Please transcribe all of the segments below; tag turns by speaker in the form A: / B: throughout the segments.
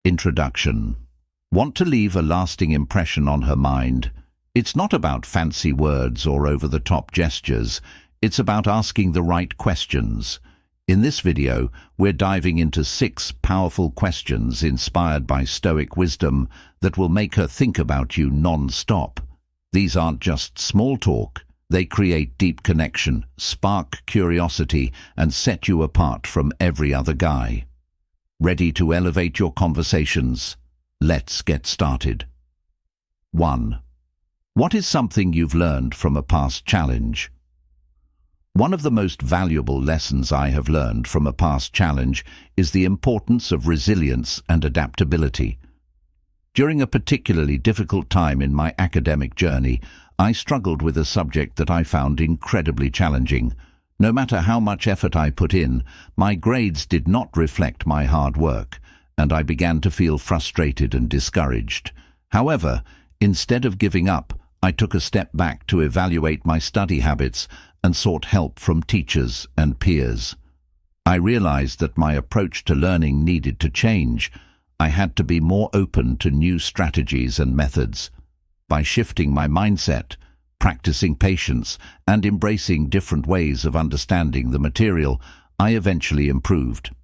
A: Introduction. Want to leave a lasting impression on her mind? It's not about fancy words or over-the-top gestures. It's about asking the right questions. In this video, we're diving into 6 powerful questions inspired by Stoic wisdom that will make her think about you non-stop. These aren't just small talk. They create deep connection, spark curiosity, and set you apart from every other guy. Ready to elevate your conversations? Let's get started. 1. What is something you've learned from a past challenge? One of the most valuable lessons I have learned from a past challenge is the importance of resilience and adaptability. During a particularly difficult time in my academic journey, I struggled with a subject that I found incredibly challenging. No matter how much effort I put in, my grades did not reflect my hard work, and I began to feel frustrated and discouraged. However, instead of giving up, I took a step back to evaluate my study habits and sought help from teachers and peers. I realized that my approach to learning needed to change. I had to be more open to new strategies and methods. By shifting my mindset, practicing patience, and embracing different ways of understanding the material, I eventually improved.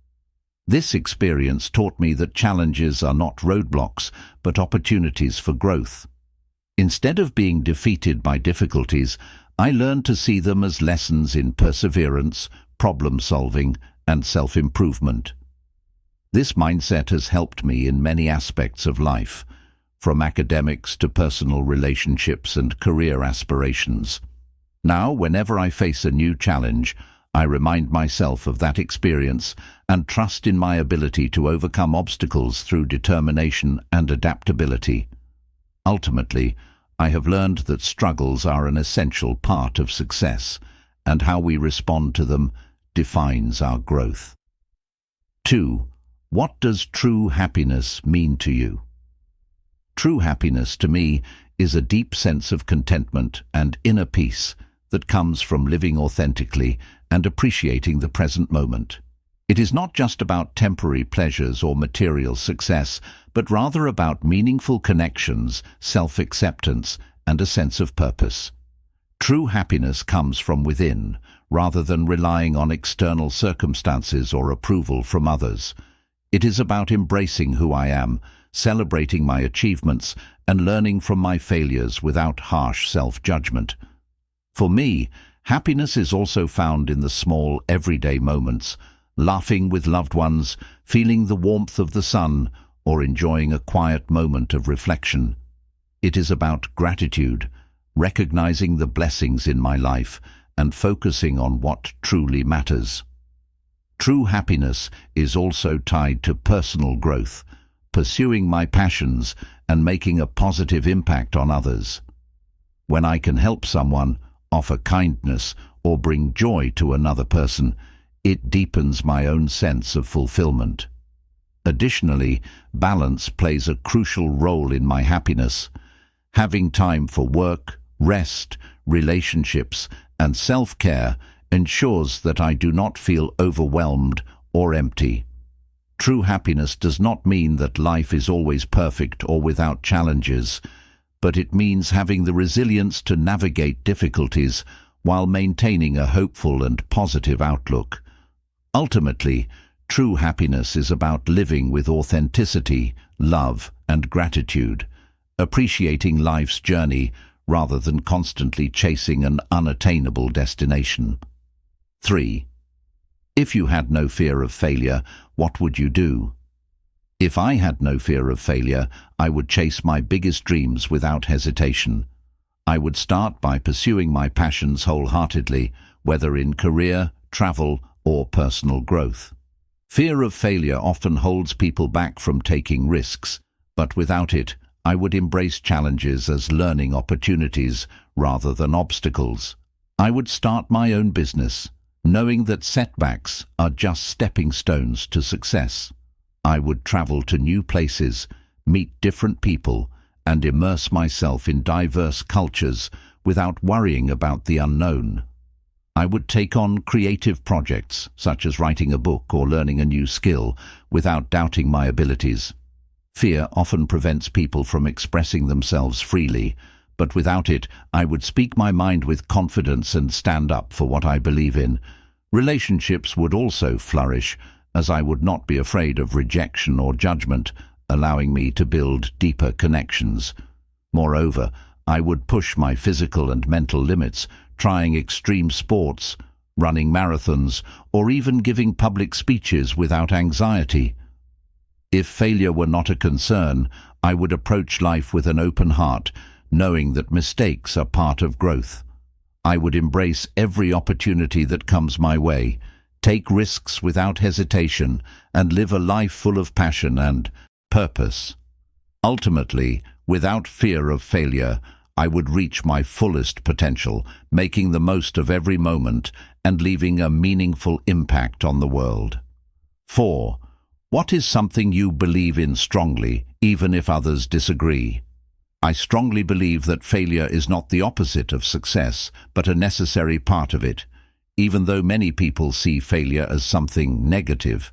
A: This experience taught me that challenges are not roadblocks, but opportunities for growth. Instead of being defeated by difficulties, I learned to see them as lessons in perseverance, problem-solving, and self-improvement. This mindset has helped me in many aspects of life, from academics to personal relationships and career aspirations. Now, whenever I face a new challenge, I remind myself of that experience and trust in my ability to overcome obstacles through determination and adaptability. Ultimately, I have learned that struggles are an essential part of success, and how we respond to them defines our growth. 2. What does true happiness mean to you? True happiness to me is a deep sense of contentment and inner peace that comes from living authentically and appreciating the present moment. It is not just about temporary pleasures or material success, but rather about meaningful connections, self-acceptance, and a sense of purpose. True happiness comes from within, rather than relying on external circumstances or approval from others. It is about embracing who I am, celebrating my achievements, and learning from my failures without harsh self-judgment. For me, happiness is also found in the small, everyday moments, laughing with loved ones, feeling the warmth of the sun, or enjoying a quiet moment of reflection. It is about gratitude, recognizing the blessings in my life, and focusing on what truly matters. True happiness is also tied to personal growth, pursuing my passions and making a positive impact on others. When I can help someone, offer kindness, or bring joy to another person, it deepens my own sense of fulfillment. Additionally, balance plays a crucial role in my happiness. Having time for work, rest, relationships, and self-care ensures that I do not feel overwhelmed or empty. True happiness does not mean that life is always perfect or without challenges, but it means having the resilience to navigate difficulties while maintaining a hopeful and positive outlook. Ultimately, true happiness is about living with authenticity, love, and gratitude, appreciating life's journey rather than constantly chasing an unattainable destination. 3. If you had no fear of failure, what would you do? If I had no fear of failure, I would chase my biggest dreams without hesitation. I would start by pursuing my passions wholeheartedly, whether in career, travel, or personal growth. Fear of failure often holds people back from taking risks, but without it, I would embrace challenges as learning opportunities rather than obstacles. I would start my own business, knowing that setbacks are just stepping stones to success. I would travel to new places, meet different people, and immerse myself in diverse cultures without worrying about the unknown. I would take on creative projects, such as writing a book or learning a new skill, without doubting my abilities. Fear often prevents people from expressing themselves freely, but without it, I would speak my mind with confidence and stand up for what I believe in. Relationships would also flourish, as I would not be afraid of rejection or judgment, allowing me to build deeper connections. Moreover, I would push my physical and mental limits, trying extreme sports, running marathons, or even giving public speeches without anxiety. If failure were not a concern, I would approach life with an open heart, knowing that mistakes are part of growth. I would embrace every opportunity that comes my way, take risks without hesitation, and live a life full of passion and purpose. Ultimately, without fear of failure, I would reach my fullest potential, making the most of every moment and leaving a meaningful impact on the world. 4. What is something you believe in strongly, even if others disagree? I strongly believe that failure is not the opposite of success, but a necessary part of it, even though many people see failure as something negative.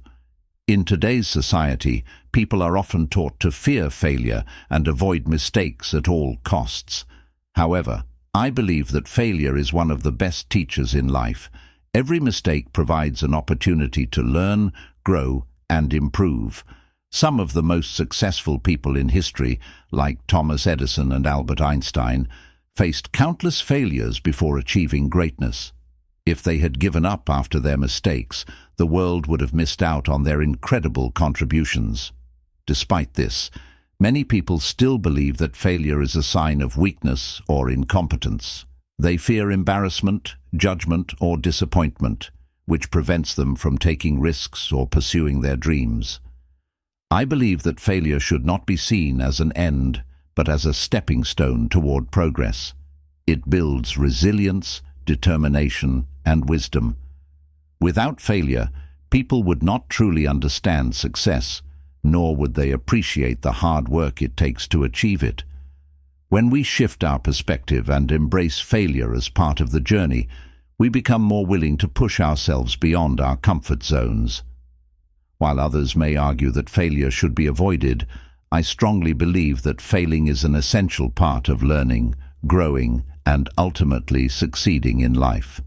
A: In today's society, people are often taught to fear failure and avoid mistakes at all costs. However, I believe that failure is one of the best teachers in life. Every mistake provides an opportunity to learn, grow, and improve. Some of the most successful people in history, like Thomas Edison and Albert Einstein, faced countless failures before achieving greatness. If they had given up after their mistakes, the world would have missed out on their incredible contributions. Despite this, many people still believe that failure is a sign of weakness or incompetence. They fear embarrassment, judgment, or disappointment, which prevents them from taking risks or pursuing their dreams. I believe that failure should not be seen as an end, but as a stepping stone toward progress. It builds resilience, determination, and wisdom. Without failure, people would not truly understand success, nor would they appreciate the hard work it takes to achieve it. When we shift our perspective and embrace failure as part of the journey, we become more willing to push ourselves beyond our comfort zones. While others may argue that failure should be avoided, I strongly believe that failing is an essential part of learning, growing, and ultimately succeeding in life.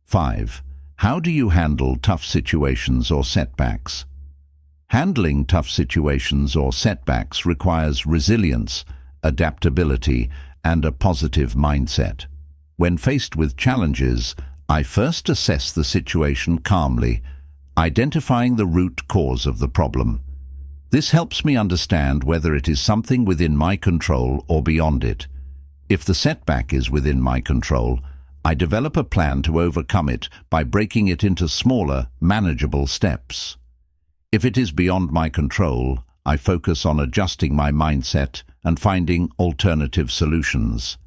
A: 5. How do you handle tough situations or setbacks? Handling tough situations or setbacks requires resilience, adaptability, and a positive mindset. When faced with challenges, I first assess the situation calmly, identifying the root cause of the problem. This helps me understand whether it is something within my control or beyond it. If the setback is within my control, I develop a plan to overcome it by breaking it into smaller, manageable steps. If it is beyond my control, I focus on adjusting my mindset and finding alternative solutions.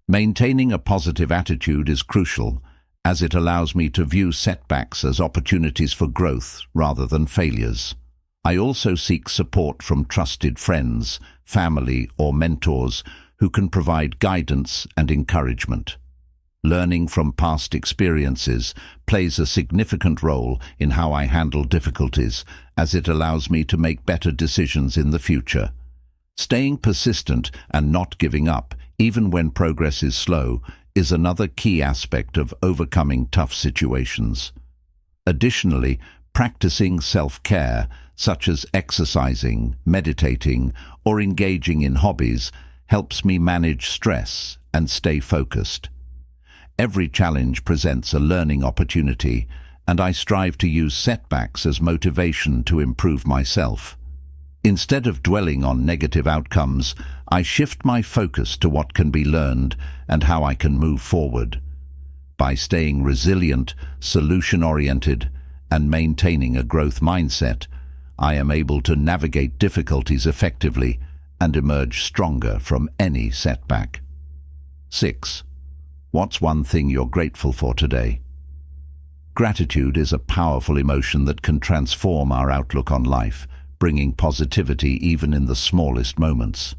A: Maintaining a positive attitude is crucial, as it allows me to view setbacks as opportunities for growth rather than failures. I also seek support from trusted friends, family, or mentors who can provide guidance and encouragement. Learning from past experiences plays a significant role in how I handle difficulties, as it allows me to make better decisions in the future. Staying persistent and not giving up, even when progress is slow, is another key aspect of overcoming tough situations. Additionally, practicing self-care, such as exercising, meditating, or engaging in hobbies, helps me manage stress and stay focused. Every challenge presents a learning opportunity, and I strive to use setbacks as motivation to improve myself. Instead of dwelling on negative outcomes, I shift my focus to what can be learned and how I can move forward. By staying resilient, solution-oriented, and maintaining a growth mindset, I am able to navigate difficulties effectively and emerge stronger from any setback. 6. What's one thing you're grateful for today? Gratitude is a powerful emotion that can transform our outlook on life, bringing positivity even in the smallest moments.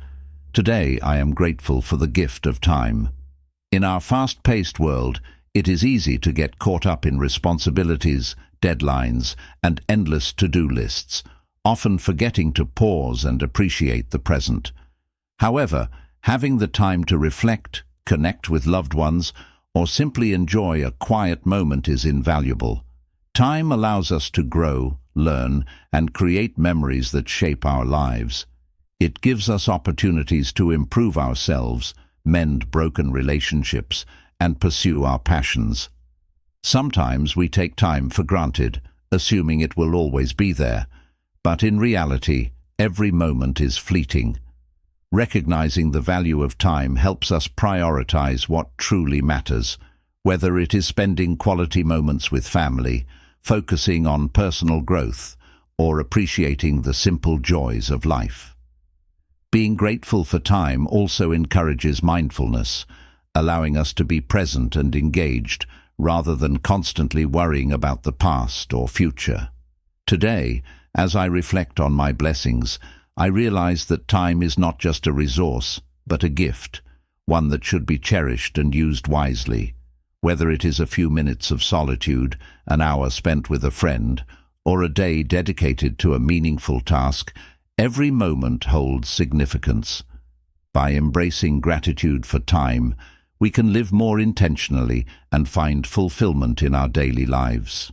A: Today, I am grateful for the gift of time. In our fast-paced world, it is easy to get caught up in responsibilities, deadlines, and endless to-do lists, often forgetting to pause and appreciate the present. However, having the time to reflect, connect with loved ones, or simply enjoy a quiet moment is invaluable. Time allows us to grow, learn, and create memories that shape our lives. It gives us opportunities to improve ourselves, mend broken relationships, and pursue our passions. Sometimes we take time for granted, assuming it will always be there. But in reality, every moment is fleeting. Recognizing the value of time helps us prioritize what truly matters, whether it is spending quality moments with family, focusing on personal growth, or appreciating the simple joys of life. Being grateful for time also encourages mindfulness, allowing us to be present and engaged rather than constantly worrying about the past or future. Today, as I reflect on my blessings, I realize that time is not just a resource, but a gift, one that should be cherished and used wisely. Whether it is a few minutes of solitude, an hour spent with a friend, or a day dedicated to a meaningful task, every moment holds significance. By embracing gratitude for time, we can live more intentionally and find fulfillment in our daily lives.